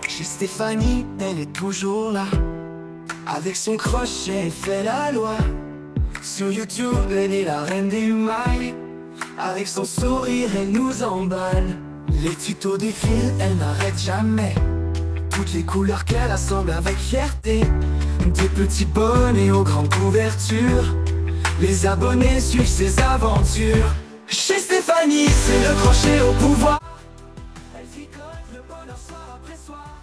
Chez Stéphanie, elle est toujours là. Avec son crochet, elle fait la loi. Sur YouTube, elle est la reine des mailles. Avec son sourire, elle nous emballe. Les tutos défilent, elle n'arrête jamais. Toutes les couleurs qu'elle assemble avec fierté. Des petits bonnets aux grandes couvertures. Les abonnés suivent ses aventures. Chez Stéphanie, c'est le crochet au pouvoir. Elle tricote le bonheur soir après soir.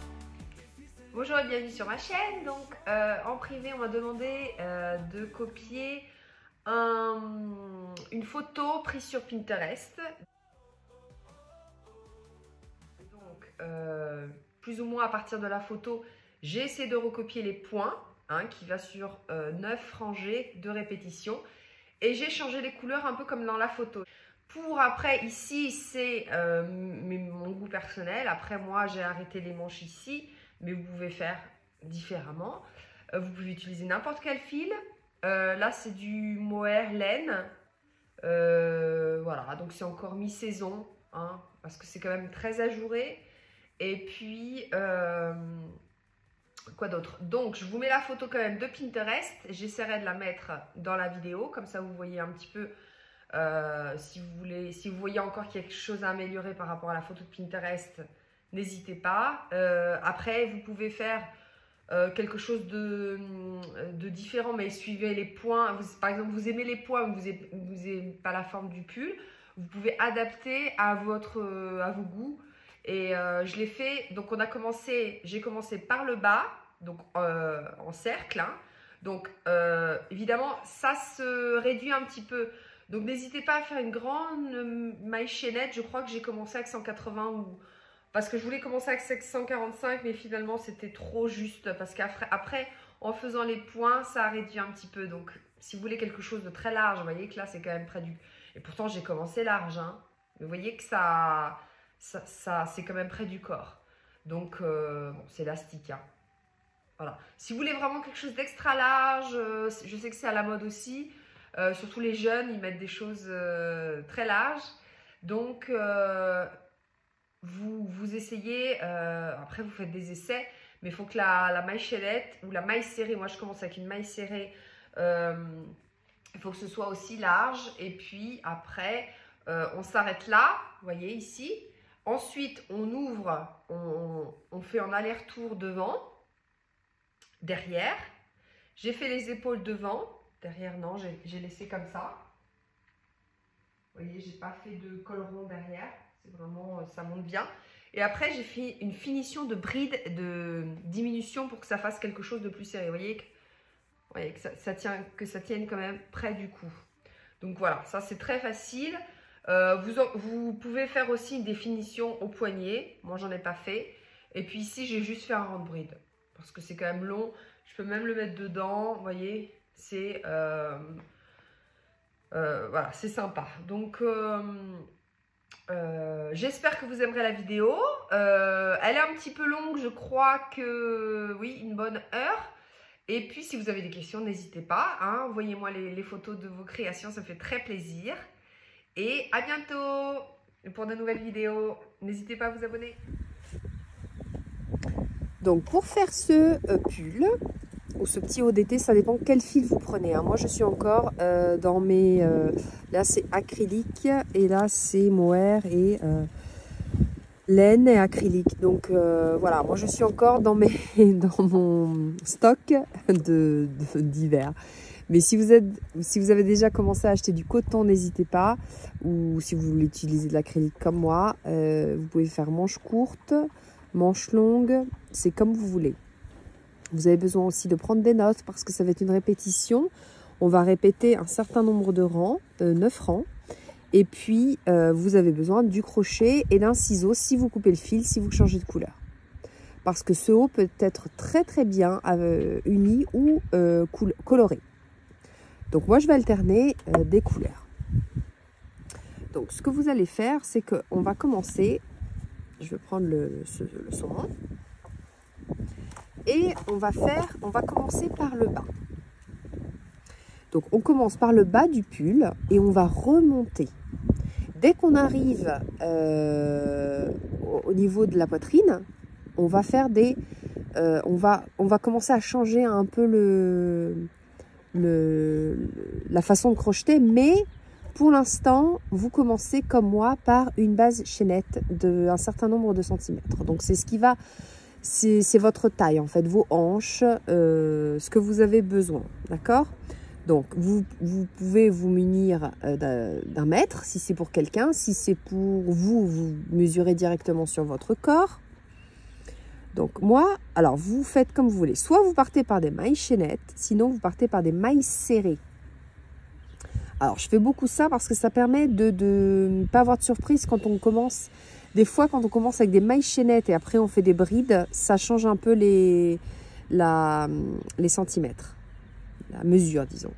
Bonjour et bienvenue sur ma chaîne. Donc en privé on m'a demandé de copier une photo prise sur Pinterest. Donc plus ou moins à partir de la photo, j'ai essayé de recopier les points qui va sur 9 rangées de répétition. Et j'ai changé les couleurs un peu comme dans la photo. Pour après, ici, c'est mon goût personnel. Après, moi, j'ai arrêté les manches ici. Mais vous pouvez faire différemment. Vous pouvez utiliser n'importe quel fil. Là, c'est du mohair laine. Voilà, donc c'est encore mi-saison. Parce que c'est quand même très ajouré. Et puis... quoi d'autre? Donc, je vous mets la photo quand même de Pinterest. J'essaierai de la mettre dans la vidéo. Comme ça, vous voyez un petit peu si vous voyez encore quelque chose à améliorer par rapport à la photo de Pinterest, n'hésitez pas. Après, vous pouvez faire quelque chose de différent, mais suivez les points. Par exemple, vous aimez les points, vous n'aimez pas la forme du pull. Vous pouvez adapter à vos goûts. Et je l'ai fait, donc j'ai commencé par le bas, donc en cercle. Donc évidemment, ça se réduit un petit peu. Donc n'hésitez pas à faire une grande maille chaînette. Je crois que j'ai commencé avec 180 parce que je voulais commencer avec 145, mais finalement c'était trop juste. Parce qu'après, en faisant les points, ça a réduit un petit peu. Donc si vous voulez quelque chose de très large, vous voyez que là c'est quand même près du... Et pourtant j'ai commencé large. Mais vous voyez que ça c'est quand même près du corps. Donc bon, c'est élastique. Voilà. Si vous voulez vraiment quelque chose d'extra large, je sais que c'est à la mode aussi. Surtout les jeunes, ils mettent des choses très larges. Donc vous essayez, après vous faites des essais, mais il faut que la maille chaînette ou la maille serrée, moi je commence avec une maille serrée, il faut que ce soit aussi large. Et puis après, on s'arrête là, vous voyez ici. Ensuite, on ouvre, on fait un aller-retour devant, derrière. J'ai fait les épaules devant, derrière non, j'ai laissé comme ça. Vous voyez, j'ai pas fait de col rond derrière, c'est vraiment, ça monte bien. Et après, j'ai fait une finition de bride, de diminution pour que ça fasse quelque chose de plus serré. Vous voyez que ça tienne quand même près du cou. Donc voilà, ça c'est très facile. Vous pouvez faire aussi une définition au poignet. Moi, j'en ai pas fait. Et puis ici, j'ai juste fait un rang de bride. Parce que c'est quand même long. Je peux même le mettre dedans. Vous voyez, c'est... voilà, c'est sympa. Donc, j'espère que vous aimerez la vidéo. Elle est un petit peu longue. Je crois que... Oui, une bonne heure. Et puis, si vous avez des questions, n'hésitez pas. Envoyez-moi les photos de vos créations. Ça me fait très plaisir. Et à bientôt pour de nouvelles vidéos. N'hésitez pas à vous abonner. Donc pour faire ce pull ou ce petit haut d'été, ça dépend quel fil vous prenez. Moi je suis encore dans mes... là c'est acrylique et là c'est mohair et laine et acrylique. Donc voilà, moi je suis encore dans mon stock d'hiver. Mais si vous avez déjà commencé à acheter du coton, n'hésitez pas. Ou si vous voulez utiliser de l'acrylique comme moi, vous pouvez faire manche courte, manche longue, c'est comme vous voulez. Vous avez besoin aussi de prendre des notes parce que ça va être une répétition. On va répéter un certain nombre de rangs, 9 rangs. Et puis, vous avez besoin du crochet et d'un ciseau si vous coupez le fil, si vous changez de couleur. Parce que ce haut peut être très très bien uni ou coloré. Donc moi je vais alterner des couleurs. Donc ce que vous allez faire, c'est qu'on va commencer, je vais prendre le saumon, et on va commencer par le bas. Donc on commence par le bas du pull et on va remonter. Dès qu'on arrive au niveau de la poitrine, on va faire des... on va commencer à changer un peu la façon de crocheter, mais pour l'instant, vous commencez comme moi par une base chaînette d'un certain nombre de centimètres. Donc c'est ce qui va, c'est votre taille en fait, vos hanches, ce que vous avez besoin, d'accord? Donc vous pouvez vous munir d'un mètre si c'est pour quelqu'un, si c'est pour vous, vous mesurez directement sur votre corps. Donc moi, alors vous faites comme vous voulez, soit vous partez par des mailles chaînettes, sinon vous partez par des mailles serrées. Alors, je fais beaucoup ça parce que ça permet de ne pas avoir de surprise quand on commence. Des fois, quand on commence avec des mailles chaînettes et après on fait des brides, ça change un peu les centimètres, la mesure, disons.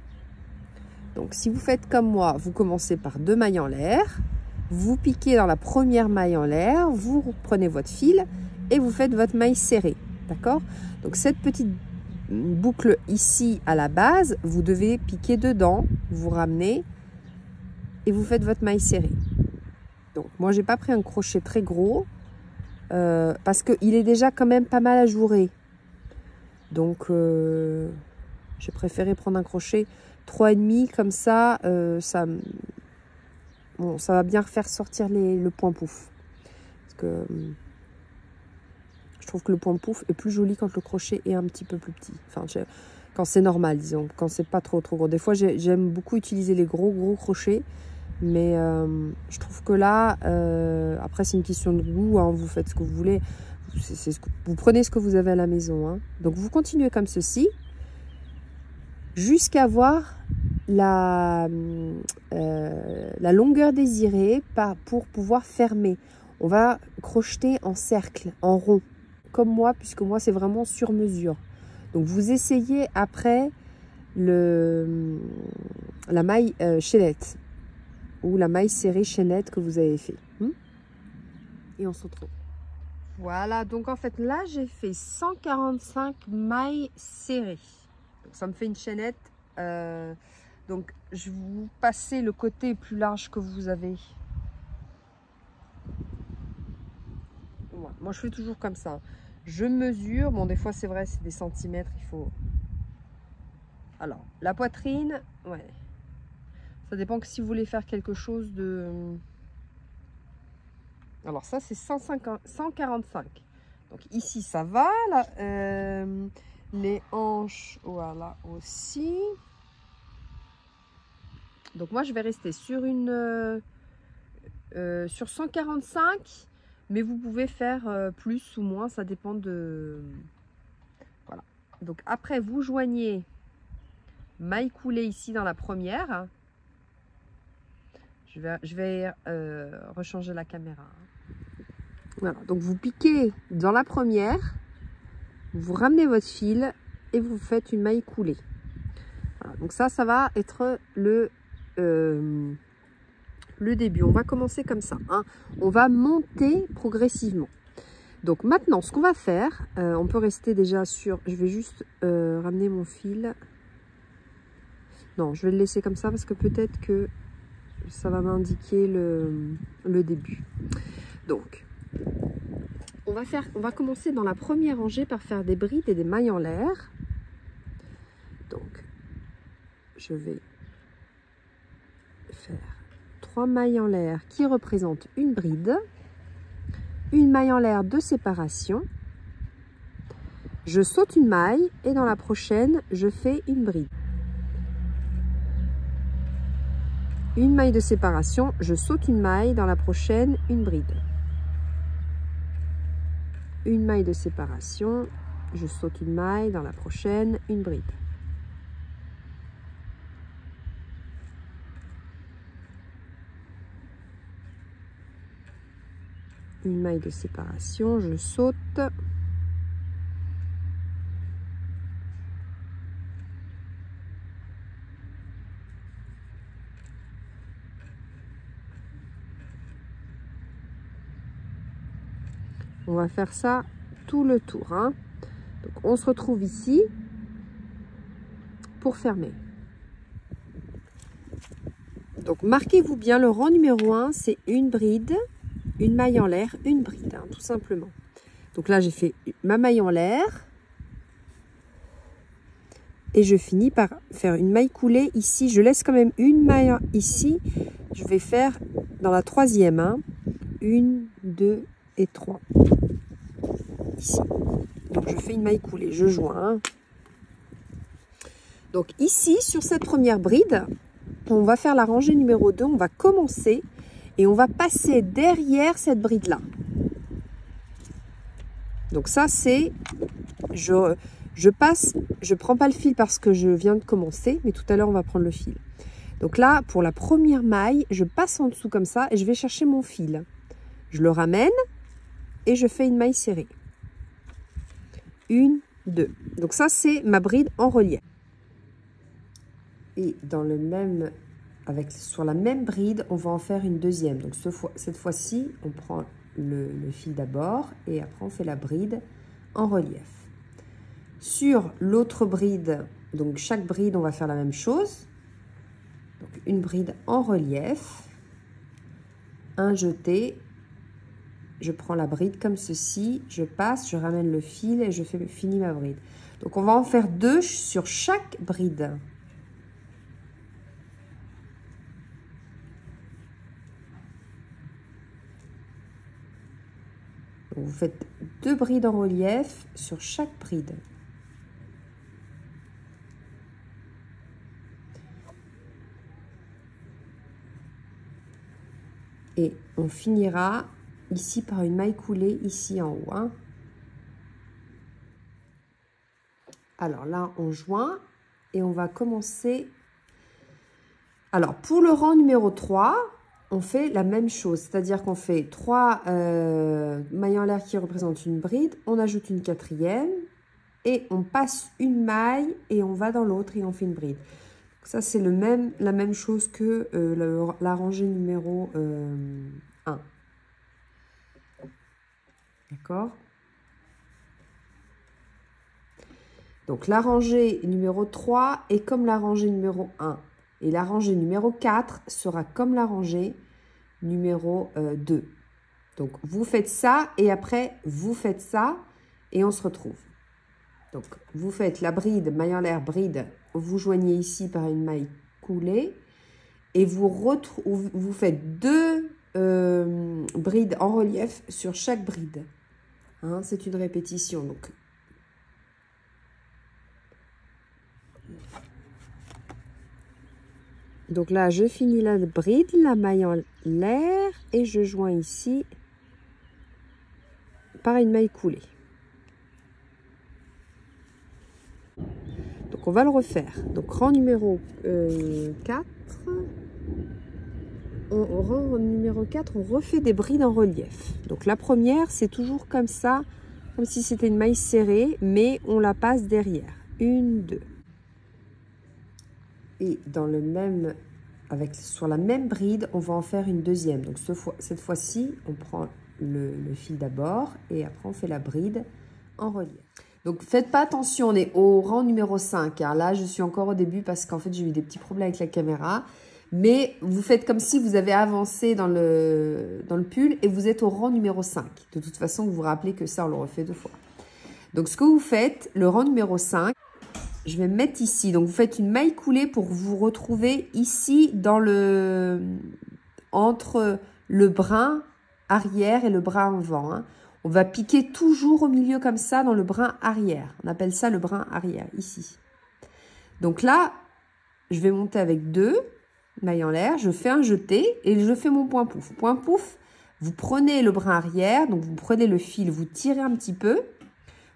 Donc, si vous faites comme moi, vous commencez par 2 mailles en l'air, vous piquez dans la première maille en l'air, vous prenez votre fil et vous faites votre maille serrée, d'accord? Donc, cette petite boucle ici à la base, vous devez piquer dedans, vous ramenez et vous faites votre maille serrée. Donc moi j'ai pas pris un crochet très gros parce qu'il est déjà quand même pas mal ajouré. Donc j'ai préféré prendre un crochet 3,5 comme ça, bon, ça va bien faire sortir le point pouf. Parce que je trouve que le point pouf est plus joli quand le crochet est un petit peu plus petit. Enfin, quand c'est normal, disons, quand c'est pas trop gros. Des fois, j'aime beaucoup utiliser les gros crochets, mais je trouve que là, après c'est une question de goût, hein, vous faites ce que vous voulez, vous prenez ce que vous avez à la maison. Hein. Donc vous continuez comme ceci, jusqu'à avoir la longueur désirée pour pouvoir fermer. On va crocheter en cercle, en rond. Comme moi, puisque moi c'est vraiment sur mesure. Donc vous essayez après la maille chaînette ou la maille serrée chaînette que vous avez fait. Et on se retrouve. Voilà, donc en fait là j'ai fait 145 mailles serrées. Donc, ça me fait une chaînette. Donc je vais vous passer le côté plus large que vous avez. Moi je fais toujours comme ça. Je mesure, bon des fois c'est vrai c'est des centimètres, il faut... Alors la poitrine, ouais, ça dépend que si vous voulez faire quelque chose de... Alors ça c'est 145. Donc ici ça va, là, les hanches, voilà aussi. Donc moi je vais rester sur sur 145. Mais vous pouvez faire plus ou moins, ça dépend de... Voilà. Donc après, vous joignez maille coulée ici dans la première. Je vais rechanger la caméra. Voilà, donc vous piquez dans la première, vous ramenez votre fil et vous faites une maille coulée. Voilà, donc ça va être le début. On va commencer comme ça, hein. On va monter progressivement. Donc maintenant ce qu'on va faire, on peut rester déjà sur, je vais juste ramener mon fil, non je vais le laisser comme ça parce que peut-être que ça va m'indiquer le début. Donc on va commencer dans la première rangée par faire des brides et des mailles en l'air. Donc je vais faire 3 mailles en l'air qui représentent une bride, une maille en l'air de séparation, je saute une maille et dans la prochaine je fais une bride, une maille de séparation, je saute une maille, dans la prochaine une bride, une maille de séparation, je saute une maille, dans la prochaine une bride. Une maille de séparation, je saute. On va faire ça tout le tour, hein. Donc on se retrouve ici pour fermer. Donc marquez-vous bien, le rang numéro 1, c'est une bride, une maille en l'air, une bride, hein, tout simplement. Donc là, j'ai fait ma maille en l'air. Et je finis par faire une maille coulée ici. Je laisse quand même une maille ici. Je vais faire dans la troisième. Hein, 1, 2 et 3. Ici. Donc je fais une maille coulée. Je joins. Hein. Donc ici, sur cette première bride, on va faire la rangée numéro 2. On va commencer et on va passer derrière cette bride-là. Donc ça, c'est... Je passe, je prends pas le fil parce que je viens de commencer, mais tout à l'heure, on va prendre le fil. Donc là, pour la première maille, je passe en dessous comme ça et je vais chercher mon fil. Je le ramène et je fais une maille serrée. 1, 2. Donc ça, c'est ma bride en relief. Et dans le même, sur la même bride, on va en faire une deuxième. Donc cette fois-ci, on prend le fil d'abord et après, on fait la bride en relief. Sur l'autre bride, donc chaque bride, on va faire la même chose. Donc une bride en relief, un jeté, je prends la bride comme ceci, je passe, je ramène le fil et je finis ma bride. Donc on va en faire 2 sur chaque bride. Donc vous faites 2 brides en relief sur chaque bride. Et on finira ici par une maille coulée ici en haut. Hein. Alors là, on joint et on va commencer. Alors, pour le rang numéro 3, on fait la même chose. C'est-à-dire qu'on fait 3 mailles en l'air qui représentent une bride. On ajoute une 4e et on passe une maille et on va dans l'autre et on fait une bride. Ça, c'est la même chose que la rangée numéro 1. D'accord? Donc, la rangée numéro 3 est comme la rangée numéro 1. Et la rangée numéro 4 sera comme la rangée numéro 2. Donc, vous faites ça et après, vous faites ça et on se retrouve. Donc, vous faites la bride, maille en l'air, bride. Vous joignez ici par une maille coulée et vous faites 2 brides en relief sur chaque bride. Hein, c'est une répétition. Donc là, je finis la bride, la maille en l'air et je joins ici par une maille coulée. Donc on va le refaire. Donc rang numéro 4. Rang numéro 4, on refait des brides en relief. Donc la première, c'est toujours comme ça, comme si c'était une maille serrée, mais on la passe derrière. 1, 2. Et dans le même, sur la même bride, on va en faire une deuxième. Donc cette fois-ci, on prend le fil d'abord et après on fait la bride en relief. Donc faites pas attention, on est au rang numéro 5. Hein. Là, je suis encore au début parce qu'en fait, j'ai eu des petits problèmes avec la caméra. Mais vous faites comme si vous avez avancé dans le pull et vous êtes au rang numéro 5. De toute façon, vous vous rappelez que ça, on le refait 2 fois. Donc, ce que vous faites, le rang numéro 5, je vais me mettre ici. Donc, vous faites une maille coulée pour vous retrouver ici entre le brin arrière et le brin avant. Hein. On va piquer toujours au milieu comme ça dans le brin arrière. On appelle ça le brin arrière, ici. Donc là, je vais monter avec 2 mailles en l'air, je fais un jeté et je fais mon point pouf. Point pouf, vous prenez le brin arrière, donc vous prenez le fil, vous tirez un petit peu, vous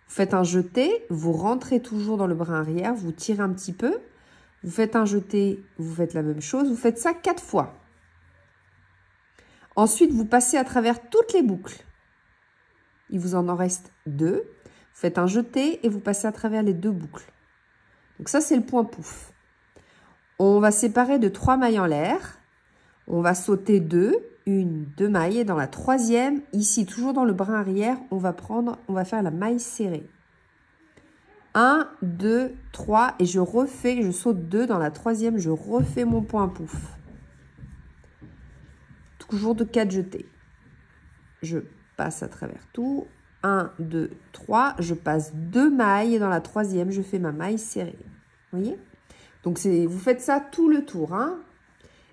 faites un jeté, vous rentrez toujours dans le brin arrière, vous tirez un petit peu, vous faites un jeté, vous faites la même chose, vous faites ça 4 fois. Ensuite, vous passez à travers toutes les boucles. Il vous en reste 2. Vous faites un jeté et vous passez à travers les 2 boucles. Donc ça, c'est le point pouf. On va séparer de 3 mailles en l'air. On va sauter 2, 2 mailles. Et dans la troisième, ici, toujours dans le brin arrière, on va faire la maille serrée. 1, 2, 3. Et je saute 2 dans la troisième. Je refais mon point pouf. toujours de 4 jetés. Je passe à travers tout. 1, 2, 3. Je passe 2 mailles et dans la troisième, je fais ma maille serrée. Vous voyez? Donc, vous faites ça tout le tour. Hein.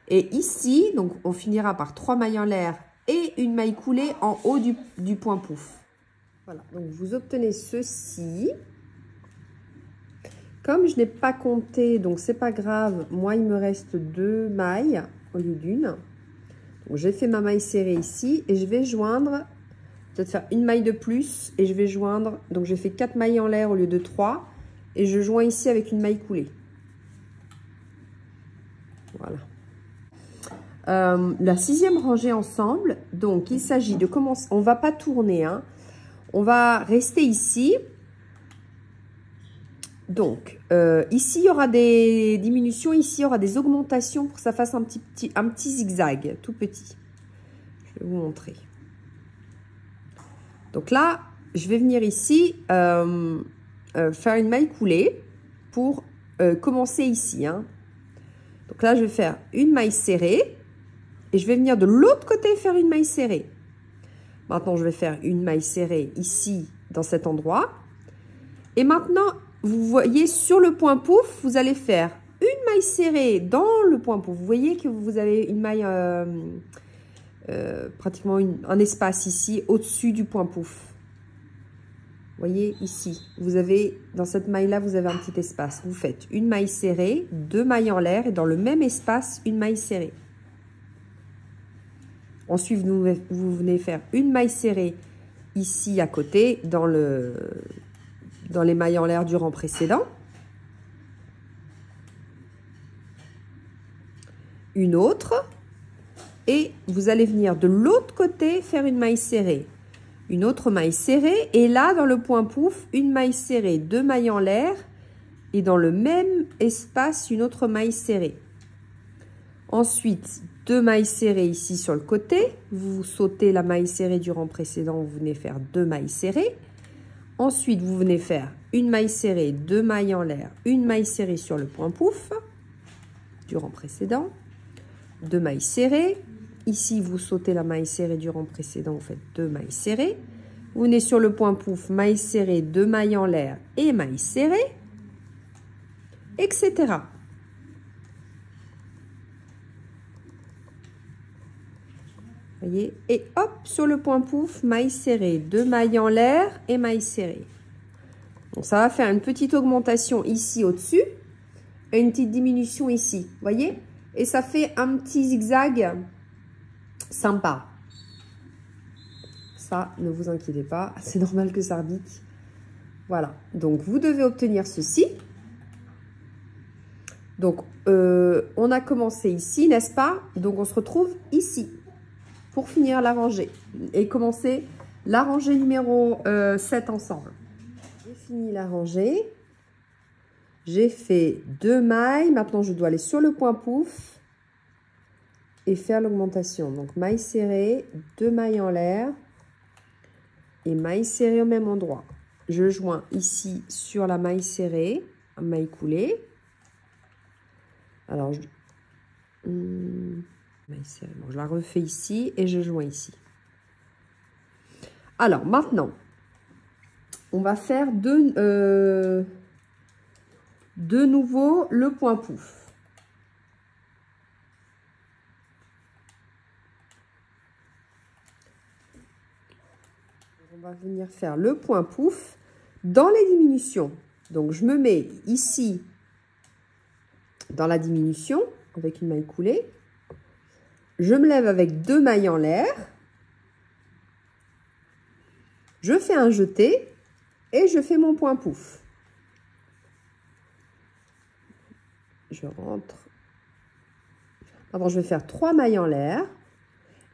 Et ici, donc on finira par 3 mailles en l'air et une maille coulée en haut du point pouf. Voilà, donc vous obtenez ceci. Comme je n'ai pas compté, donc c'est pas grave, moi il me reste 2 mailles au lieu d'une. Donc j'ai fait ma maille serrée ici et je vais joindre, peut-être faire une maille de plus et je vais joindre, donc j'ai fait 4 mailles en l'air au lieu de 3 et je joins ici avec une maille coulée. Voilà. La 6e rangée ensemble, donc il s'agit de commencer, on va pas tourner, hein, on va rester ici. Donc, ici, il y aura des diminutions, ici, il y aura des augmentations pour que ça fasse un petit zigzag, tout petit. Je vais vous montrer. Donc là, je vais venir ici faire une maille coulée pour commencer ici. Hein. Donc là, je vais faire une maille serrée et je vais venir de l'autre côté faire une maille serrée. Maintenant, je vais faire une maille serrée ici, dans cet endroit. Et maintenant, vous voyez sur le point pouf, vous allez faire une maille serrée dans le point pouf. Vous voyez que vous avez une maille, pratiquement un espace ici au-dessus du point pouf. Vous voyez ici, vous avez, dans cette maille-là, vous avez un petit espace. Vous faites une maille serrée, 2 mailles en l'air et dans le même espace, une maille serrée. Ensuite, vous venez faire une maille serrée ici à côté dans les mailles en l'air du rang précédent. Une autre. Et vous allez venir de l'autre côté faire une maille serrée. Une autre maille serrée. Et là, dans le point pouf, une maille serrée, 2 mailles en l'air. Et dans le même espace, une autre maille serrée. Ensuite, 2 mailles serrées ici sur le côté. Vous sautez la maille serrée du rang précédent. Vous venez faire 2 mailles serrées. Ensuite, vous venez faire une maille serrée, 2 mailles en l'air, une maille serrée sur le point pouf du rang précédent, 2 mailles serrées. Ici, vous sautez la maille serrée du rang précédent, vous faites 2 mailles serrées. Vous venez sur le point pouf, maille serrée, 2 mailles en l'air et maille serrée, etc. Voyez, et hop, sur le point pouf, maille serrée, 2 mailles en l'air et maille serrée. Donc, ça va faire une petite augmentation ici au-dessus et une petite diminution ici, voyez? Et ça fait un petit zigzag sympa. Ça, ne vous inquiétez pas, c'est normal que ça rebique. Voilà, donc vous devez obtenir ceci. Donc, on a commencé ici, n'est-ce pas? Donc, on se retrouve ici pour finir la rangée et commencer la rangée numéro 7 ensemble. J'ai fini la rangée. J'ai fait 2 mailles. Maintenant, je dois aller sur le point pouf et faire l'augmentation. Donc, maille serrée, 2 mailles en l'air et maille serrée au même endroit. Je joins ici sur la maille serrée, maille coulée. Alors, maille serrée. Bon, je la refais ici et je joins ici. Alors, maintenant, on va faire de nouveau le point pouf. On va venir faire le point pouf dans les diminutions. Donc, je me mets ici dans la diminution avec une maille coulée. Je me lève avec 2 mailles en l'air. Je fais un jeté et je fais mon point pouf. Je rentre. Maintenant, je vais faire 3 mailles en l'air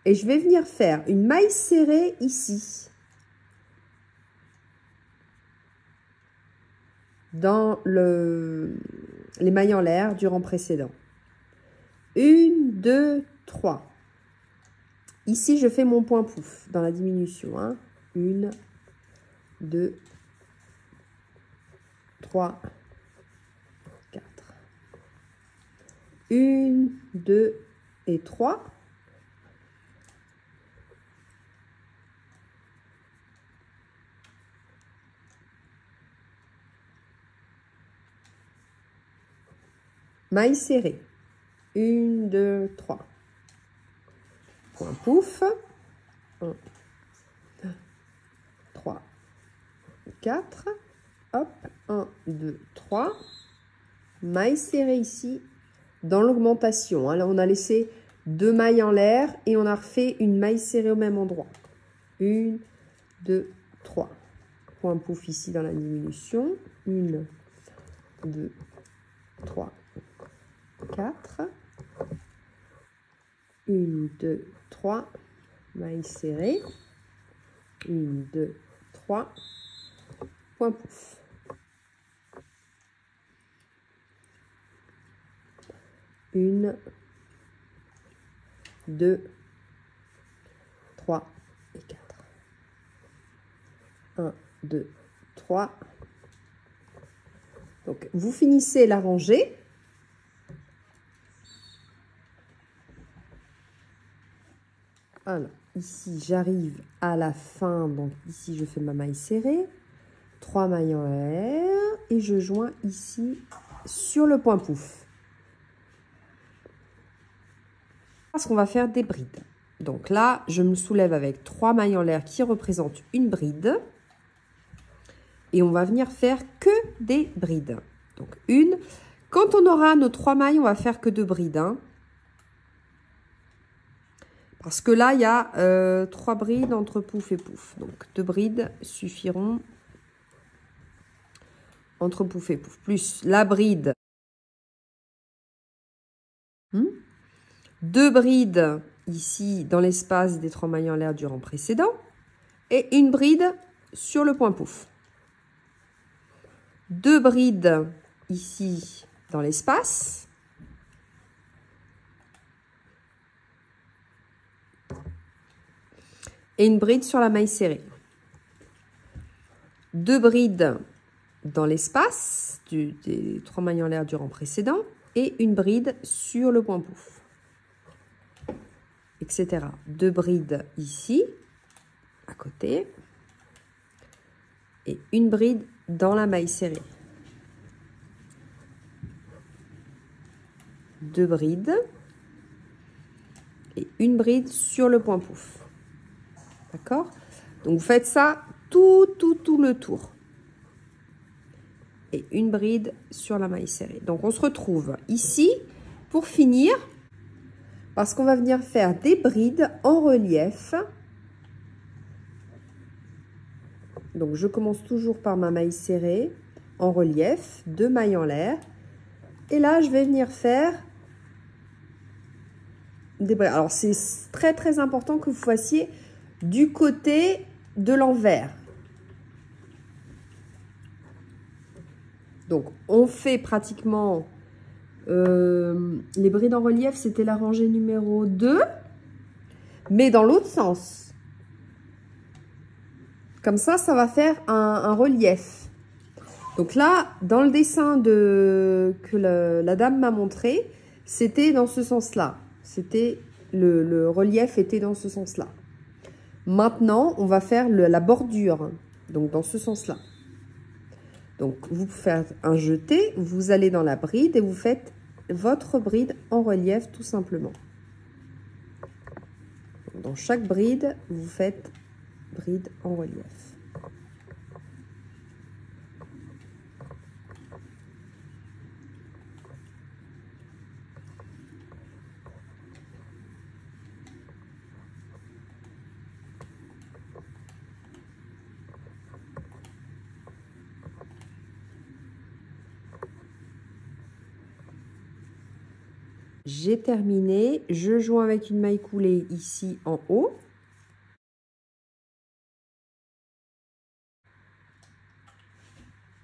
et je vais venir faire une maille serrée ici. Dans les mailles en l'air du rang précédent. 1, 2, 3. Ici, je fais mon point pouf dans la diminution. 1, 2, 3, 4. 1, 2 et 3. maille serrée. 1, 2, 3. Point pouf. 1, 2, 3, 4. Hop, 1, 2, 3. Maille serrée ici dans l'augmentation. Là, on a laissé 2 mailles en l'air et on a refait une maille serrée au même endroit. 1, 2, 3. Point pouf ici dans la diminution. 1, 2, 3, 4. 1, 2, 3. Maille serrée. 1, 2, 3. Point pouf. 1, 2, 3 et 4. 1, 2, 3. Donc, vous finissez la rangée. Alors, ici, j'arrive à la fin. Donc, ici, je fais ma maille serrée. 3 mailles en l'air. Et je joins ici sur le point pouf. Parce qu'on va faire des brides. Donc là, je me soulève avec 3 mailles en l'air qui représentent une bride. Et on va venir faire que des brides. Donc une. Quand on aura nos 3 mailles, on va faire que 2 brides. Hein. Parce que là, il y a 3 brides entre pouf et pouf. Donc 2 brides suffiront entre pouf et pouf. Plus la bride. 2 brides ici dans l'espace des 3 mailles en l'air du rang précédent. Et une bride sur le point pouf. 2 brides ici dans l'espace. Et une bride sur la maille serrée. 2 brides dans l'espace des 3 mailles en l'air du rang précédent. Et une bride sur le point pouf. Etc. 2 brides ici, à côté. Et une bride dans la maille serrée. 2 brides. Et une bride sur le point pouf. D'accord? Donc, vous faites ça tout le tour. Et une bride sur la maille serrée. Donc, on se retrouve ici pour finir. Parce qu'on va venir faire des brides en relief. Donc, je commence toujours par ma maille serrée en relief. 2 mailles en l'air. Et là, je vais venir faire des brides. Alors, c'est très important que vous fassiez du côté de l'envers. Donc, on fait pratiquement... les brides en relief, c'était la rangée numéro 2, mais dans l'autre sens. Comme ça, ça va faire un relief. Donc là, dans le dessin que la dame m'a montré, c'était dans ce sens-là. C'était le relief était dans ce sens-là. Maintenant, on va faire la bordure, donc dans ce sens-là. Donc, vous faites un jeté, vous allez dans la bride et vous faites votre bride en relief tout simplement. Dans chaque bride, vous faites bride en relief. J'ai terminé, je joins avec une maille coulée ici en haut.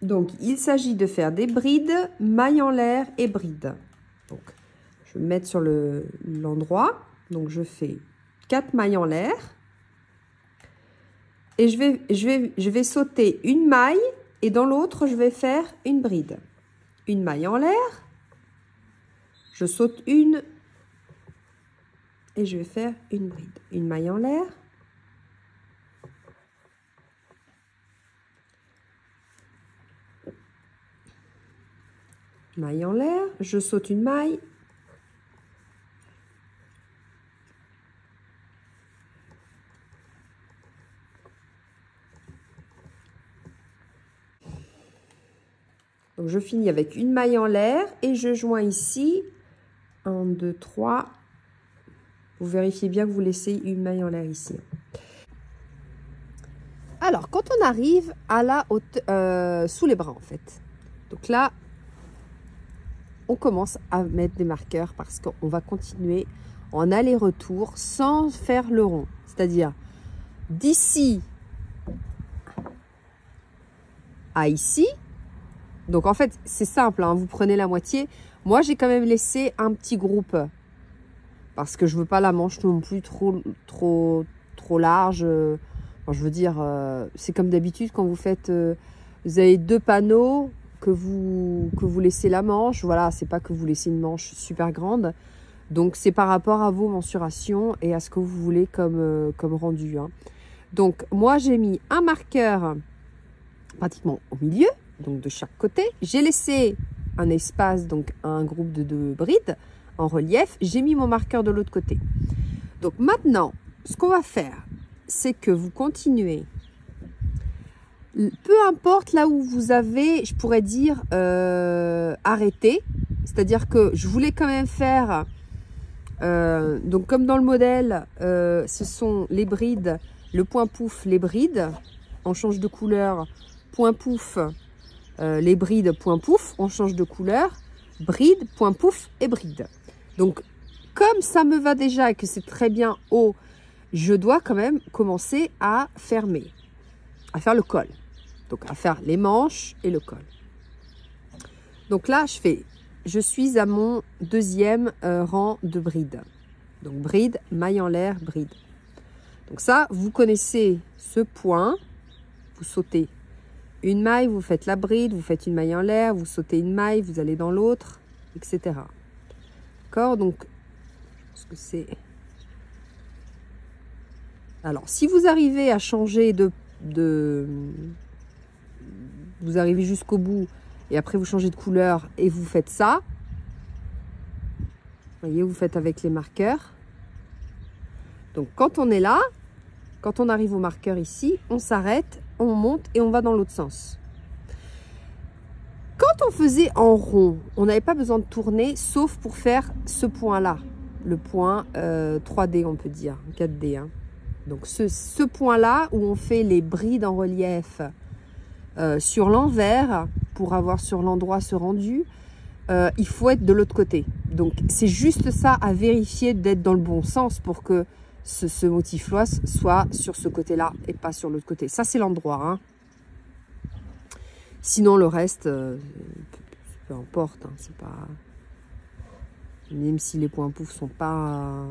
Donc, il s'agit de faire des brides, mailles en l'air et brides. Donc, je vais me mettre sur l'endroit. Donc, je fais 4 mailles en l'air. Et je vais sauter une maille et dans l'autre, je vais faire une bride. Une maille en l'air. Je saute une et je vais faire une bride. Une maille en l'air. maille en l'air, je saute une maille. Donc je finis avec une maille en l'air et je joins ici 1, 2, 3. Vous vérifiez bien que vous laissez une maille en l'air ici. Alors, quand on arrive à la hauteur, sous les bras en fait. Donc là, on commence à mettre des marqueurs parce qu'on va continuer en aller-retour sans faire le rond. C'est-à-dire d'ici à ici. Donc en fait, c'est simple, hein, vous prenez la moitié. Moi, j'ai quand même laissé un petit groupe parce que je veux pas la manche non plus trop large. Enfin, je veux dire, c'est comme d'habitude quand vous faites, vous avez 2 panneaux que vous laissez la manche. Voilà, c'est pas que vous laissez une manche super grande. Donc c'est par rapport à vos mensurations et à ce que vous voulez comme rendu. Hein. Donc moi, j'ai mis un marqueur pratiquement au milieu. Donc de chaque côté, j'ai laissé un espace, donc un groupe de 2 brides en relief. J'ai mis mon marqueur de l'autre côté. Donc maintenant, ce qu'on va faire, c'est que vous continuez. Peu importe là où vous avez, je pourrais dire, arrêté. C'est-à-dire que je voulais quand même faire, donc comme dans le modèle, ce sont les brides, le point pouf, les brides. On change de couleur, point pouf. Les brides, point pouf, on change de couleur, bride, point pouf et bride. Donc, comme ça me va déjà et que c'est très bien haut, je dois quand même commencer à fermer, à faire le col. Donc, à faire les manches et le col. Donc là, je suis à mon 2e rang de bride. Donc, bride, maille en l'air, bride. Donc ça, vous connaissez ce point, vous sautez une maille, vous faites la bride, vous faites une maille en l'air, vous sautez une maille, vous allez dans l'autre, etc. D'accord? Donc, je pense que c'est... Alors, si vous arrivez à changer vous arrivez jusqu'au bout et après vous changez de couleur et vous faites ça, vous voyez, vous faites avec les marqueurs. Donc, quand on est là, quand on arrive au marqueur ici, on s'arrête, on monte et on va dans l'autre sens. Quand on faisait en rond, on n'avait pas besoin de tourner, sauf pour faire ce point-là, le point 3D, on peut dire, 4D. Hein. Donc ce point-là où on fait les brides en relief sur l'envers, pour avoir sur l'endroit ce rendu, il faut être de l'autre côté. Donc c'est juste ça à vérifier d'être dans le bon sens pour que ce motif-là soit sur ce côté-là et pas sur l'autre côté. Ça, c'est l'endroit. Hein. Sinon, le reste, peu importe. Hein, c'est pas... Même si les points poufs sont pas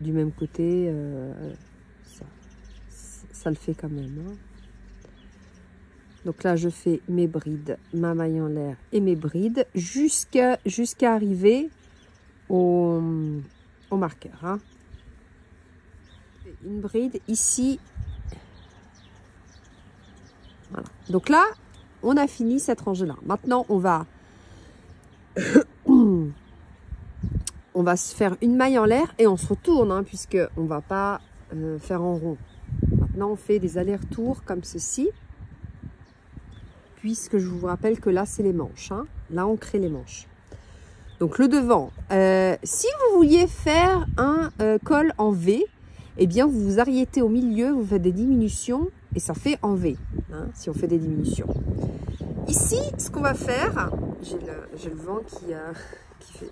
du même côté, ça le fait quand même. Hein. Donc là, je fais mes brides, ma maille en l'air et mes brides jusqu'à arriver au marqueur. Hein. Une bride ici. Voilà. Donc là, on a fini cette rangée-là. Maintenant, on va se faire une maille en l'air et on se retourne, hein, puisqu'on ne va pas faire en rond. Maintenant, on fait des allers-retours comme ceci. Puisque je vous rappelle que là, c'est les manches. Hein. Là, on crée les manches. Donc, le devant. Si vous vouliez faire un col en V, eh bien, vous vous arrêtez au milieu, vous faites des diminutions et ça fait en V, hein, si on fait des diminutions. Ici, ce qu'on va faire, j'ai le vent qui fait,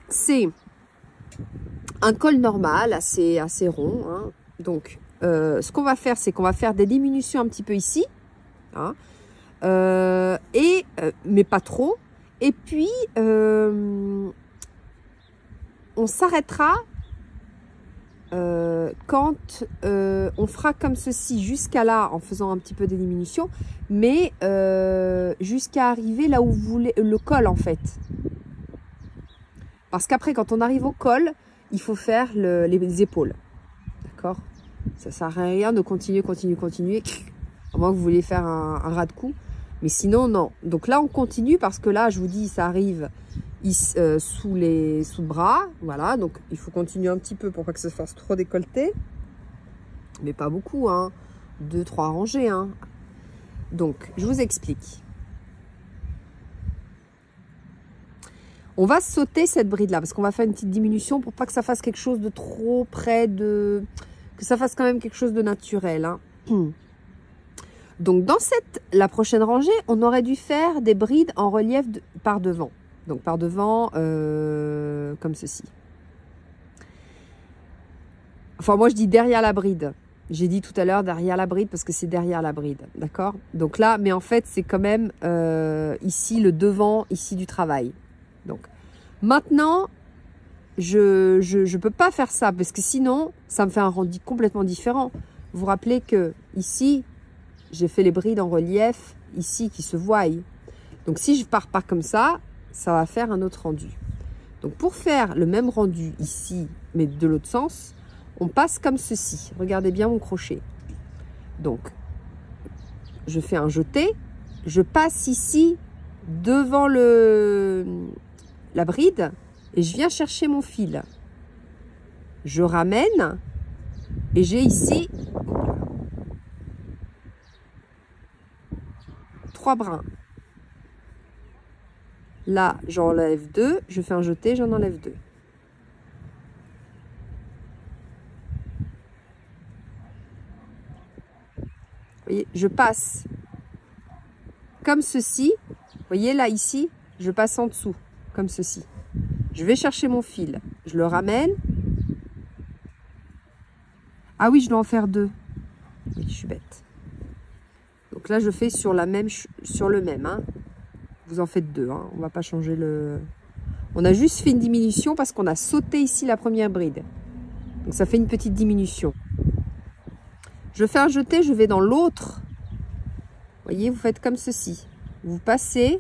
c'est un col normal, assez rond. Hein. Donc, ce qu'on va faire, c'est qu'on va faire des diminutions un petit peu ici, hein, mais pas trop. Et puis, on s'arrêtera quand on fera comme ceci jusqu'à là en faisant un petit peu des diminutions, mais jusqu'à arriver là où vous voulez le col en fait. Parce qu'après, quand on arrive au col, il faut faire les épaules. D'accord? Ça sert à rien de continuer. À moins que vous vouliez faire un ras de cou. Mais sinon, non. Donc là, on continue parce que là, je vous dis, ça arrive ici, sous le bras. Voilà, donc il faut continuer un petit peu pour pas que ça se fasse trop décolleté. Mais pas beaucoup, hein. 2-3 rangées, hein. Donc, je vous explique. On va sauter cette bride-là parce qu'on va faire une petite diminution pour pas que ça fasse quelque chose de trop près de... Que ça fasse quand même quelque chose de naturel, hein. Donc, dans la prochaine rangée, on aurait dû faire des brides en relief par devant. Donc, par devant, comme ceci. Enfin, moi, je dis derrière la bride. J'ai dit tout à l'heure derrière la bride parce que c'est derrière la bride, d'accord? Donc là, mais en fait, c'est quand même ici le devant, ici du travail. Donc, maintenant, je peux pas faire ça parce que sinon, ça me fait un rendu complètement différent. Vous vous rappelez que ici, j'ai fait les brides en relief, ici, qui se voient. Donc, si je pars pas comme ça va faire un autre rendu. Donc, pour faire le même rendu ici, mais de l'autre sens, on passe comme ceci. Regardez bien mon crochet. Donc, je fais un jeté. Je passe ici, devant la bride, et je viens chercher mon fil. Je ramène, et j'ai ici 3 brins. Là, j'enlève 2, je fais un jeté, j'en enlève 2. Vous voyez, je passe comme ceci. Vous voyez là, ici, je passe en dessous, comme ceci. Je vais chercher mon fil, je le ramène. Ah oui, je dois en faire 2. Oui, je suis bête. Donc là, je fais sur le même. Hein. Vous en faites 2. Hein. On ne va pas changer le... On a juste fait une diminution parce qu'on a sauté ici la première bride. Donc ça fait une petite diminution. Je fais un jeté, je vais dans l'autre. Vous voyez, vous faites comme ceci. Vous passez.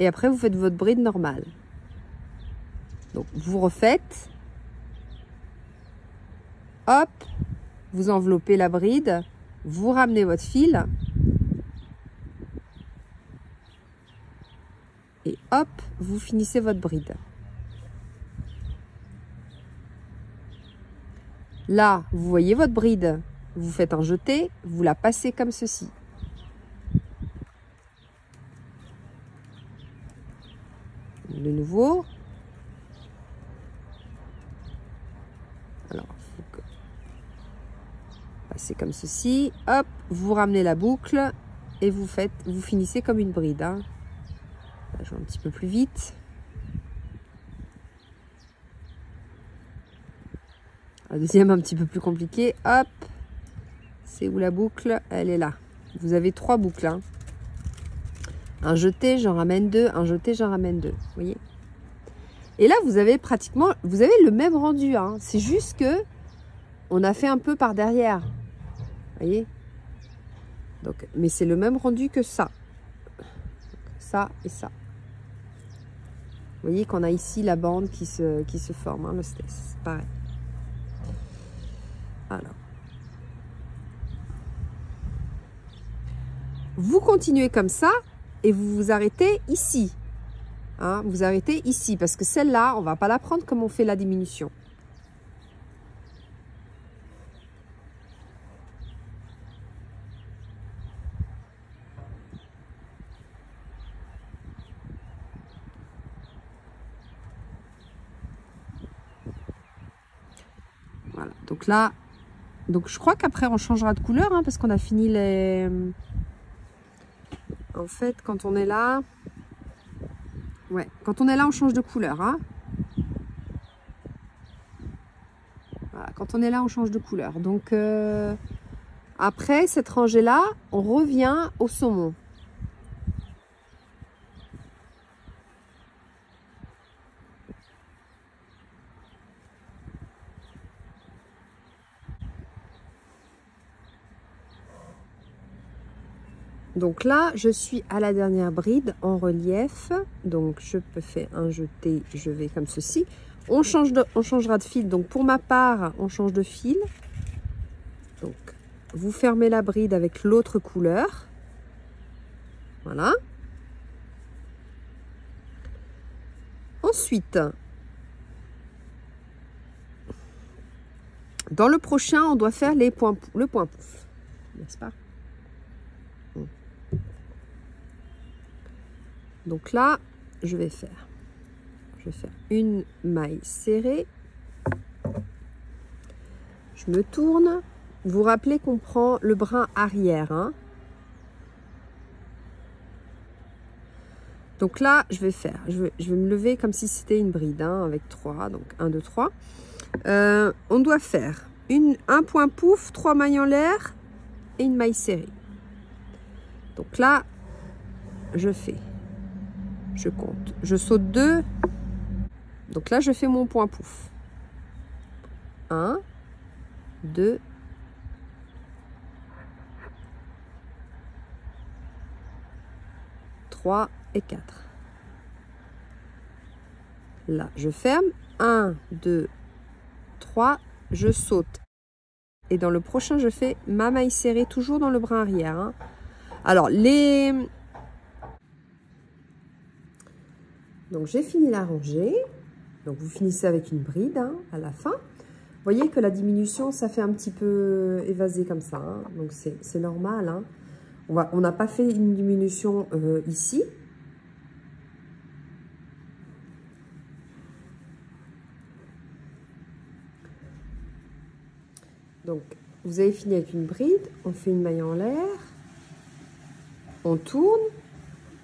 Et après, vous faites votre bride normale. Donc, vous refaites. Hop. Vous enveloppez la bride. Vous ramenez votre fil. Et hop, vous finissez votre bride. Là, vous voyez votre bride. Vous faites un jeté. Vous la passez comme ceci. De nouveau. Alors, il faut que... Passez comme ceci. Hop, vous ramenez la boucle et vous finissez comme une bride. Hein. Là, je vais un petit peu plus vite. La deuxième, un petit peu plus compliqué. Hop, c'est où la boucle? Elle est là. Vous avez 3 boucles. Hein. Un jeté, j'en ramène 2. Un jeté, j'en ramène 2. Vous voyez? Et là, vous avez le même rendu. Hein. C'est juste que on a fait un peu par derrière. Vous voyez? Donc, mais c'est le même rendu que ça. Ça et ça. Vous voyez qu'on a ici la bande qui se forme. Hein, le stess. Pareil. Alors. Vous continuez comme ça. Et vous vous arrêtez ici. Hein, vous arrêtez ici. Parce que celle-là, on ne va pas la prendre comme on fait la diminution. Voilà. Donc là, je crois qu'après, on changera de couleur. Hein, parce qu'on a fini les... En fait, quand on est là... Ouais, quand on est là, on change de couleur. Hein. Voilà, quand on est là, on change de couleur. Donc, après cette rangée-là, on revient au saumon. Donc là, je suis à la dernière bride en relief. Donc, je peux faire un jeté, je vais comme ceci. On changera de fil. Donc, pour ma part, on change de fil. Donc, vous fermez la bride avec l'autre couleur. Voilà. Ensuite, dans le prochain, on doit faire le point pouf, n'est-ce pas? Donc là, je vais faire une maille serrée. Je me tourne. Vous vous rappelez qu'on prend le brin arrière, hein? Donc là, je vais me lever comme si c'était une bride, hein, avec 3. Donc 1, 2, 3. On doit faire un point pouf, 3 mailles en l'air et une maille serrée. Donc là, je compte. Je saute 2. Donc là, je fais mon point pouf. 1, 2, 3 et 4. Là, je ferme. 1, 2, 3, je saute. Et dans le prochain, je fais ma maille serrée, toujours dans le brin arrière, hein. Alors, donc, j'ai fini la rangée. Donc, vous finissez avec une bride, hein, à la fin. Vous voyez que la diminution, ça fait un petit peu évasé comme ça, hein. Donc, c'est normal, hein. On n'a pas fait une diminution ici. Donc, vous avez fini avec une bride. On fait une maille en l'air. On tourne.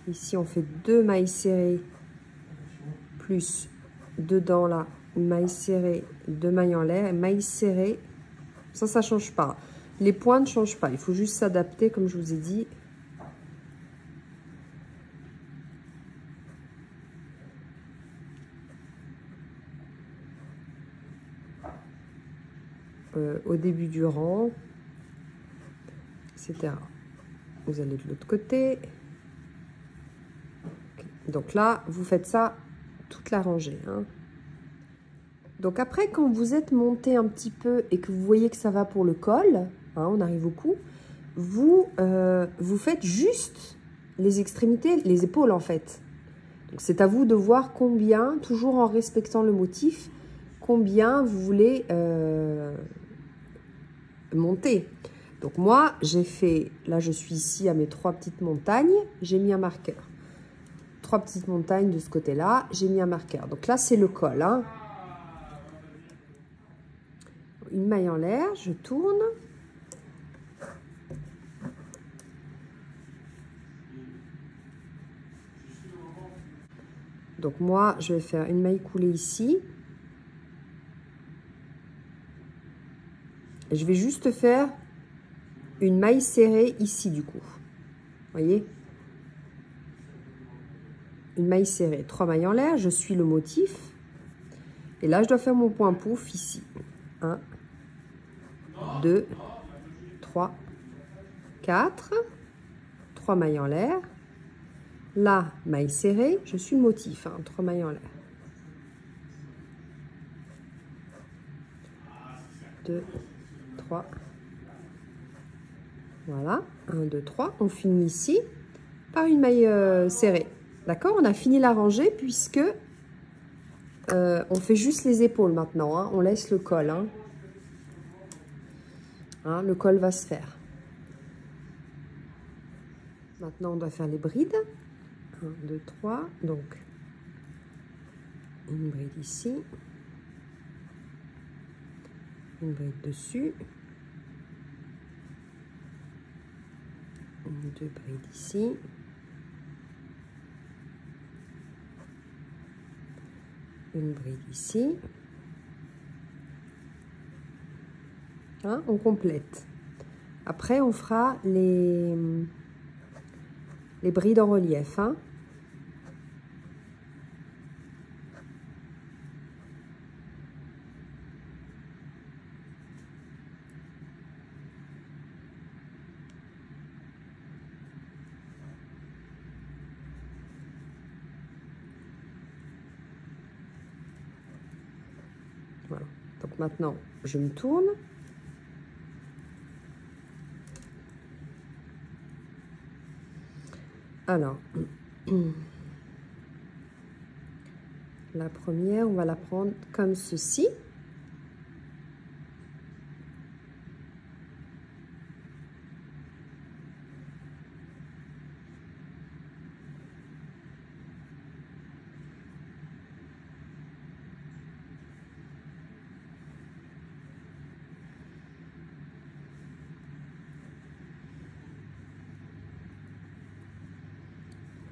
Ici, on fait 2 mailles serrées. Plus dedans, là, une maille serrée, 2 mailles en l'air. Maille serrée. Ça ne change pas. Les points ne changent pas. Il faut juste s'adapter, comme je vous ai dit. Au début du rang, etc. Vous allez de l'autre côté. Okay. Donc là, vous faites ça toute la rangée, hein. Donc après, quand vous êtes monté un petit peu et que vous voyez que ça va pour le col, hein, on arrive au cou, vous faites juste les extrémités, les épaules en fait. Donc c'est à vous de voir combien, toujours en respectant le motif, combien vous voulez monter. Donc moi, j'ai fait, là je suis ici à mes 3 petites montagnes, j'ai mis un marqueur. 3 petites montagnes de ce côté-là, j'ai mis un marqueur. Donc là, c'est le col, hein. Une maille en l'air, je tourne. Donc moi, je vais faire une maille coulée ici. Et je vais juste faire une maille serrée ici du coup. Vous voyez? Une maille serrée, 3 mailles en l'air, je suis le motif. Et là, je dois faire mon point pouf ici. 1, 2, 3, 4. 3 mailles en l'air. Là, maille serrée, je suis le motif, hein, 3 mailles en l'air. 2, 3. Voilà, 1, 2, 3. On finit ici par une maille serrée. D'accord? On a fini la rangée puisque on fait juste les épaules maintenant, hein. On laisse le col, hein. Hein, le col va se faire. Maintenant, on doit faire les brides. 1, 2, 3. Donc, une bride ici. Une bride dessus. Une, 2 brides ici. Une bride ici. Hein, on complète. Après, on fera les brides en relief, hein. Voilà. Donc maintenant, je me tourne. Alors, la première, on va la prendre comme ceci.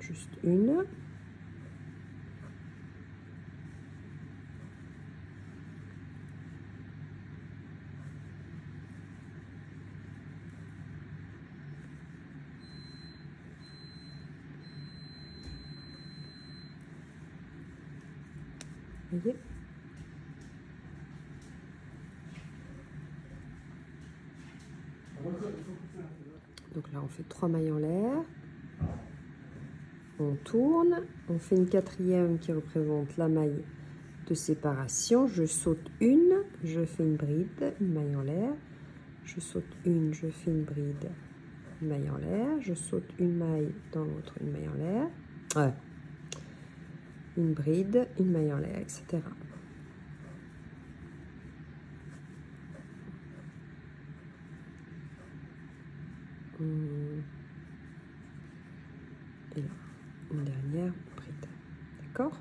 Juste une. Vous voyez? Donc là, on fait 3 mailles en l'air. On tourne, on fait une quatrième qui représente la maille de séparation. Je saute une, je fais une bride, une maille en l'air. Je saute une, je fais une bride, une maille en l'air. Je saute une maille dans l'autre, une maille en l'air. Ouais. Une bride, une maille en l'air, etc. Et là, une dernière bride. D'accord?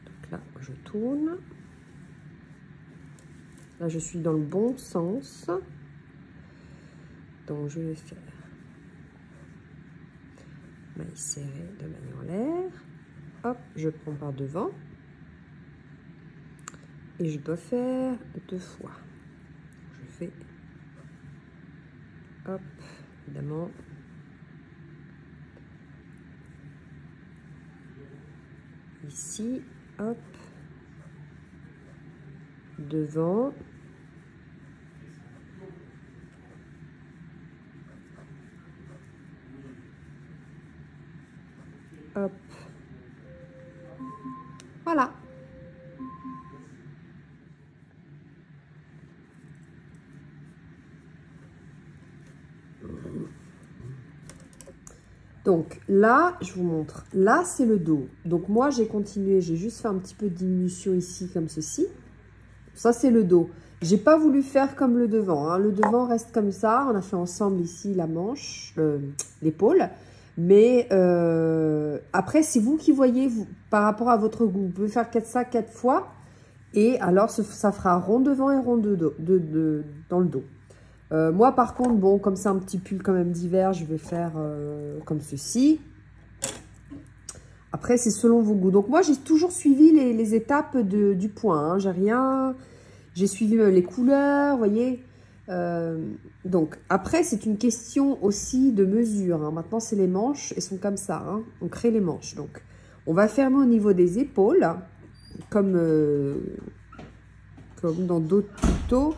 Donc là, je tourne. Là, je suis dans le bon sens. Donc, je vais faire maille serrée de maille en l'air. Hop, je prends par devant. Et je dois faire 2 fois. Je fais, hop, évidemment, ici, hop, devant, hop, voilà. Donc là, je vous montre. Là, c'est le dos. Donc moi, j'ai continué. J'ai juste fait un petit peu de diminution ici, comme ceci. Ça, c'est le dos. J'ai pas voulu faire comme le devant. Hein. Le devant reste comme ça. On a fait ensemble ici la manche, l'épaule. Mais après, c'est vous qui voyez vous, par rapport à votre goût. Vous pouvez faire ça 4 fois. Et alors, ça fera rond devant et rond dans le dos. Moi, par contre, bon, comme c'est un petit pull quand même d'hiver, je vais faire comme ceci. Après, c'est selon vos goûts. Donc, moi, j'ai toujours suivi les étapes du point. Hein. J'ai suivi les couleurs, vous voyez. Donc, après, c'est une question aussi de mesure. Hein. Maintenant, c'est les manches. Elles sont comme ça. Hein. On crée les manches. Donc, on va fermer au niveau des épaules. Comme dans d'autres tutos.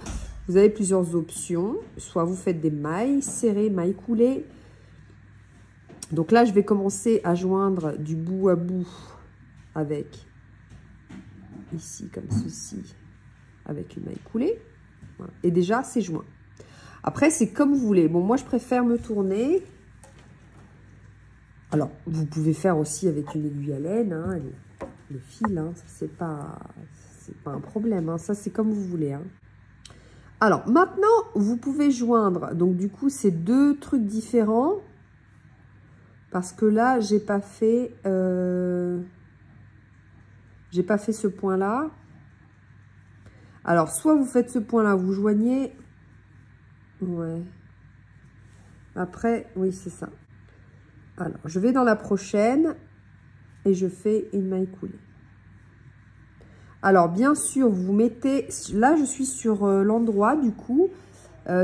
Vous avez plusieurs options, soit vous faites des mailles serrées, mailles coulées. Donc là, je vais commencer à joindre du bout à bout avec, ici comme ceci, avec une maille coulée. Voilà. Et déjà, c'est joint. Après, c'est comme vous voulez. Bon, moi, je préfère me tourner. Alors, vous pouvez faire aussi avec une aiguille à laine, hein, le fil, hein, c'est pas un problème. Hein, ça, c'est comme vous voulez. Hein. Alors, maintenant, vous pouvez joindre, donc du coup, ces 2 trucs différents, parce que là, j'ai pas fait ce point-là. Alors, soit vous faites ce point-là, vous joignez, ouais, après, oui, c'est ça. Alors, je vais dans la prochaine, et je fais une maille coulée. Alors, bien sûr, vous mettez... Là, je suis sur l'endroit, du coup.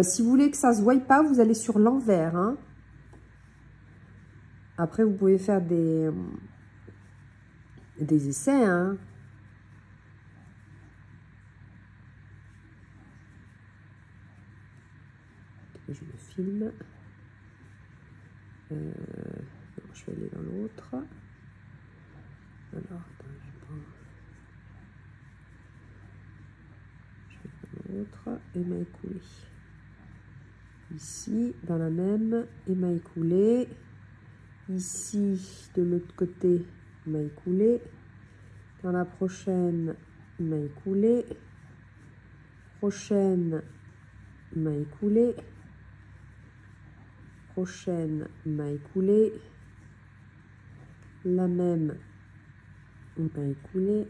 Si vous voulez que ça ne se voie pas, vous allez sur l'envers. Hein. Après, vous pouvez faire des essais. Hein. Je me filme. Non, je vais aller dans l'autre. Alors, attends, autre émail coulé. Ici, dans la même émail coulé. Ici, de l'autre côté, maille coulée. Dans la prochaine, maille coulée. Prochaine, maille coulée. Prochaine, maille coulée. La même, maille coulée.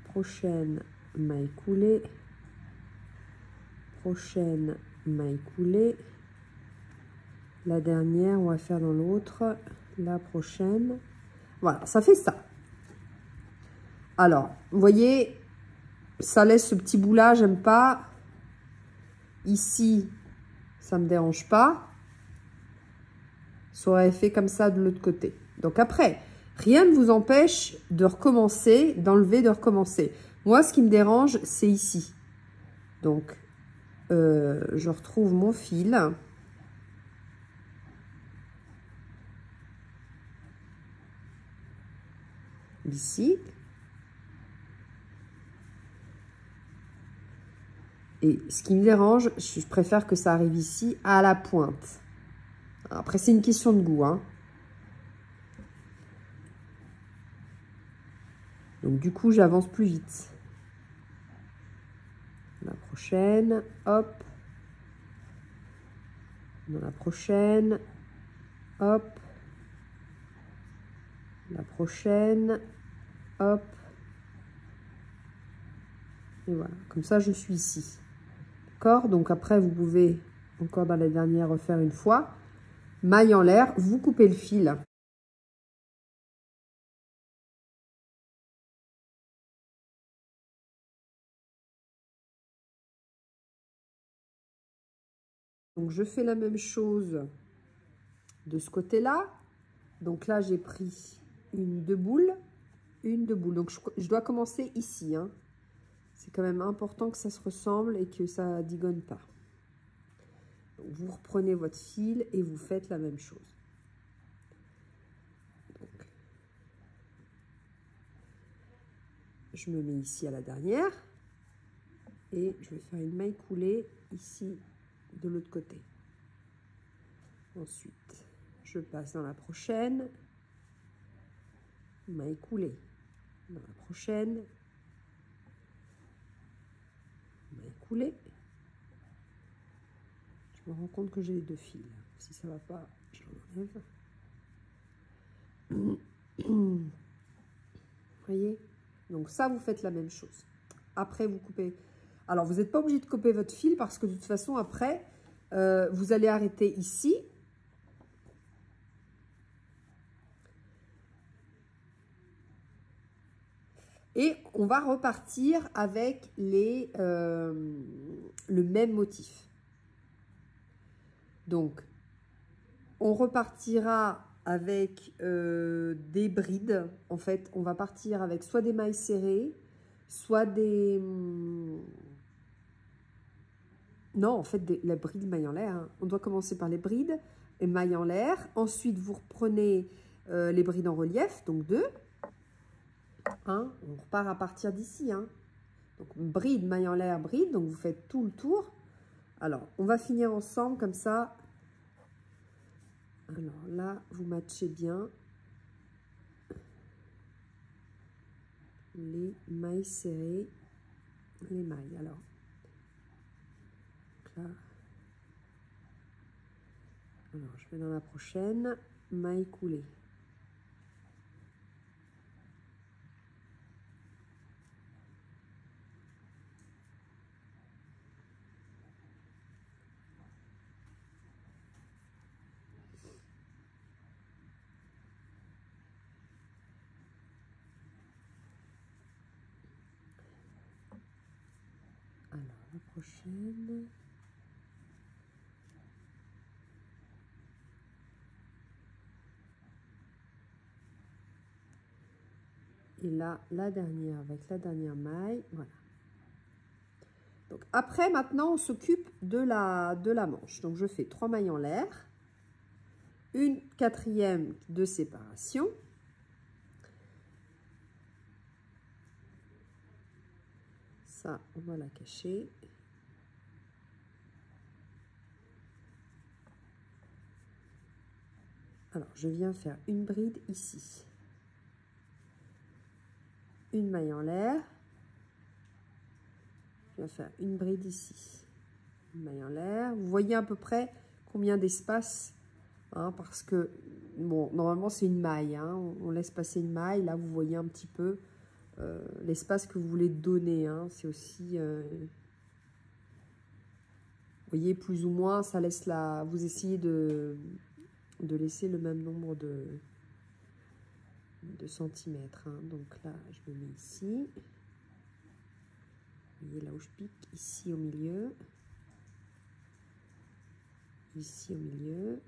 Prochaine, maille coulée. Prochaine, maille coulée. La dernière, on va faire dans l'autre. La prochaine. Voilà, ça fait ça. Alors, vous voyez, ça laisse ce petit bout là, j'aime pas. Ici, ça me dérange pas. Ça aurait fait comme ça de l'autre côté. Donc après, rien ne vous empêche de recommencer, d'enlever, de recommencer. Moi, ce qui me dérange, c'est ici. Donc, je retrouve mon fil. Ici. Et ce qui me dérange, je préfère que ça arrive ici, à la pointe. Après, c'est une question de goût, hein. Donc, du coup, j'avance plus vite. La prochaine, hop. Dans la prochaine, hop. La prochaine, hop. Et voilà, comme ça, je suis ici. D'accord? Donc, après, vous pouvez, encore dans la dernière, refaire une fois. Maille en l'air, vous coupez le fil. Donc, je fais la même chose de ce côté-là. Donc là, j'ai pris une deux boules. Donc, je dois commencer ici, hein. C'est quand même important que ça se ressemble et que ça digonne pas. Donc, vous reprenez votre fil et vous faites la même chose. Donc, je me mets ici à la dernière et je vais faire une maille coulée ici de l'autre côté. Ensuite, je passe dans la prochaine, maille coulée. Dans la prochaine, maille coulée. Je me rends compte que j'ai les deux fils. Si ça ne va pas, je l'enlève. Voyez? Donc ça, vous faites la même chose. Après, vous coupez. Alors, vous n'êtes pas obligé de couper votre fil parce que de toute façon, après, vous allez arrêter ici. Et on va repartir avec le même motif. Donc, on repartira avec des brides. En fait, on va partir avec soit des mailles serrées, soit des... Non, en fait, la bride maille en l'air. Hein. On doit commencer par les brides et mailles en l'air. Ensuite, vous reprenez les brides en relief, donc 2. Hein, on repart à partir d'ici. Hein. Donc, bride, maille en l'air, bride. Donc, vous faites tout le tour. Alors, on va finir ensemble comme ça. Alors là, vous matchez bien les mailles serrées, les mailles. Alors, là. Alors, je vais dans la prochaine, maille coulée. Alors, la prochaine. Et là, la dernière avec la dernière maille. Voilà. Donc, après, maintenant, on s'occupe de la manche. Donc, je fais 3 mailles en l'air. Une quatrième de séparation. Ça, on va la cacher. Alors, je viens faire une bride ici. Une maille en l'air. Je viens faire une bride ici. Une maille en l'air. Vous voyez à peu près combien d'espace, hein, parce que, bon, normalement, c'est une maille. Hein, on laisse passer une maille. Là, vous voyez un petit peu l'espace que vous voulez donner. Hein, c'est aussi... vous voyez, plus ou moins, ça laisse la... Vous essayez de laisser le même nombre de centimètres. Hein. Donc là, je me mets ici. Vous voyez là où je pique, ici au milieu. Ici au milieu.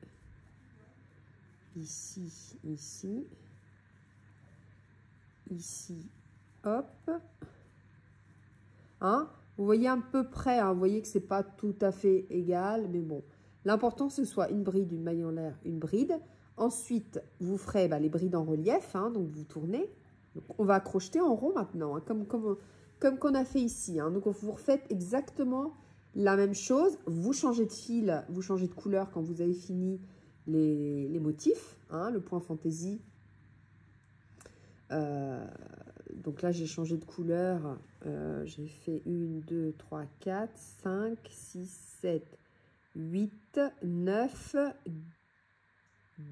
Ici, ici. Ici, hop. Hein? Vous voyez à peu près, hein, vous voyez que c'est pas tout à fait égal, mais bon. L'important, c'est que ce soit une bride, une maille en l'air, une bride. Ensuite, vous ferez les brides en relief, hein, donc vous tournez. Donc, on va crocheter en rond maintenant, hein, comme qu'on a fait ici. Hein. Donc, vous refaites exactement la même chose. Vous changez de fil, vous changez de couleur quand vous avez fini les motifs, hein, le point fantaisie. Donc là, j'ai changé de couleur. J'ai fait 1, 2, 3, 4, 5, 6, 7, 8, 9,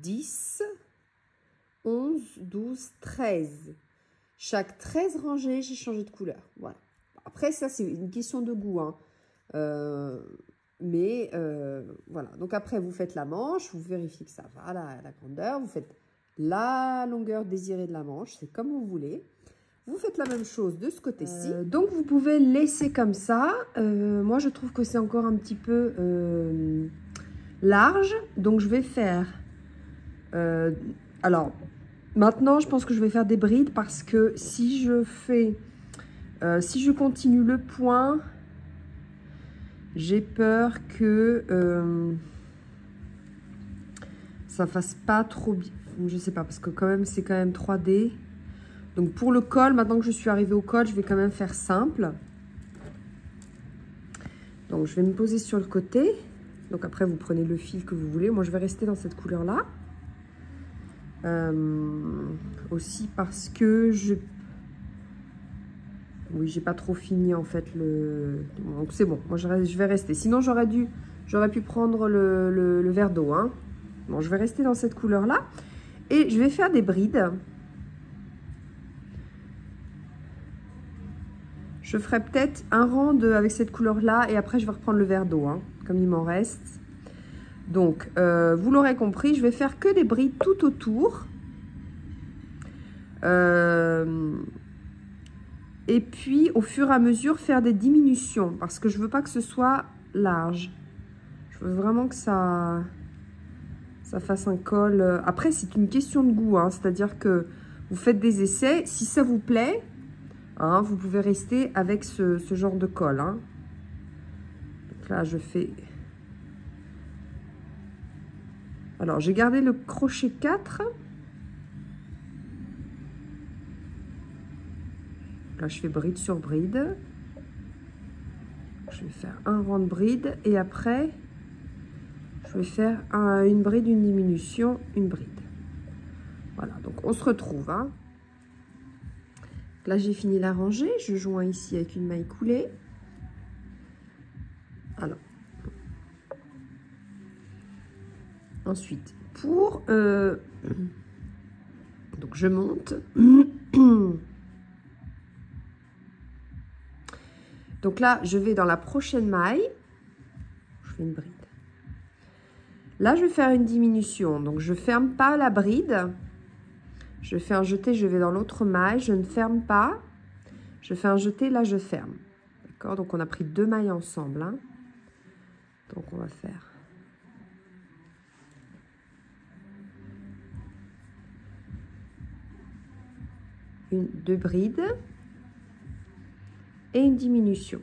10, 11, 12, 13. Chaque 13 rangées, j'ai changé de couleur. Voilà. Après, ça, c'est une question de goût. Hein. Voilà. Donc après, vous faites la manche. Vous vérifiez que ça va, la grandeur. Vous faites la longueur désirée de la manche. C'est comme vous voulez. Vous faites la même chose de ce côté-ci. Donc, vous pouvez laisser comme ça. Moi, je trouve que c'est encore un petit peu large. Donc, je vais faire... alors, maintenant, je pense que je vais faire des brides parce que si je fais... si je continue le point, j'ai peur que ça fasse pas trop bien. Je sais pas, parce que quand même, c'est quand même 3D. Donc, pour le col, maintenant que je suis arrivée au col, je vais quand même faire simple. Donc, je vais me poser sur le côté. Donc, après, vous prenez le fil que vous voulez. Moi, je vais rester dans cette couleur-là. Aussi parce que oui, j'ai pas trop fini, en fait, donc, c'est bon. Moi, je vais rester. Sinon, j'aurais pu prendre le verre d'eau, hein. Bon, je vais rester dans cette couleur-là. Et je vais faire des brides. Je ferai peut-être un rang avec cette couleur-là. Et après, je vais reprendre le verre d'eau, hein, comme il m'en reste. Donc, vous l'aurez compris, je vais faire que des brides tout autour. Et puis, au fur et à mesure, faire des diminutions. Parce que je ne veux pas que ce soit large. Je veux vraiment que ça fasse un col. Après, c'est une question de goût. Hein, c'est-à-dire que vous faites des essais. Si ça vous plaît, hein, vous pouvez rester avec ce genre de col. Hein. Donc là, je fais... Alors, j'ai gardé le crochet 4. Là, je fais bride sur bride. Je vais faire un rang de bride. Et après, je vais faire une bride, une diminution, une bride. Voilà, donc on se retrouve. Hein. Là, j'ai fini la rangée. Je joins ici avec une maille coulée. Alors. Ensuite, donc je monte. Donc là, je vais dans la prochaine maille. Je fais une bride. Là, je vais faire une diminution. Donc, je ne ferme pas la bride. Je fais un jeté, je vais dans l'autre maille. Je ne ferme pas. Je fais un jeté, là, je ferme. D'accord? Donc, on a pris 2 mailles ensemble. Hein. Donc, on va faire... deux brides et une diminution.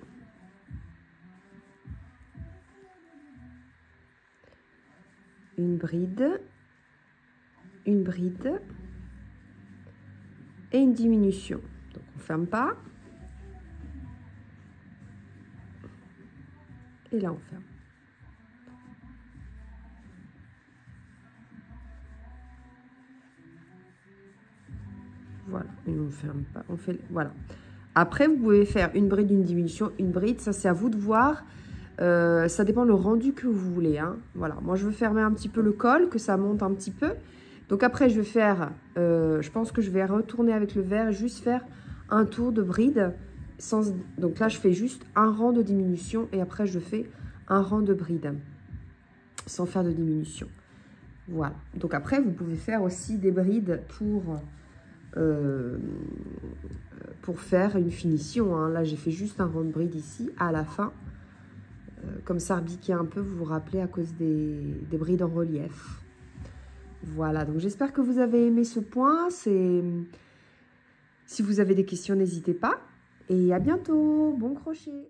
Une bride et une diminution. Donc on ferme pas. Et là on ferme. voilà, et on ferme pas, on fait, voilà. Après, vous pouvez faire une bride, une diminution, une bride, ça c'est à vous de voir. Ça dépend le rendu que vous voulez, hein. Voilà, moi je veux fermer un petit peu le col, que ça monte un petit peu. Donc après, je vais faire, je pense que je vais retourner avec le vert, juste faire un tour de bride. Donc là, je fais juste un rang de diminution et après, je fais un rang de bride sans faire de diminution. Voilà. Donc après, vous pouvez faire aussi des brides pour faire une finition, hein. Là, j'ai fait juste un rang de bride ici à la fin. Comme ça, rebiquer un peu, vous vous rappelez, à cause des brides en relief. Voilà, donc j'espère que vous avez aimé ce point. Si vous avez des questions, n'hésitez pas. Et à bientôt, bon crochet!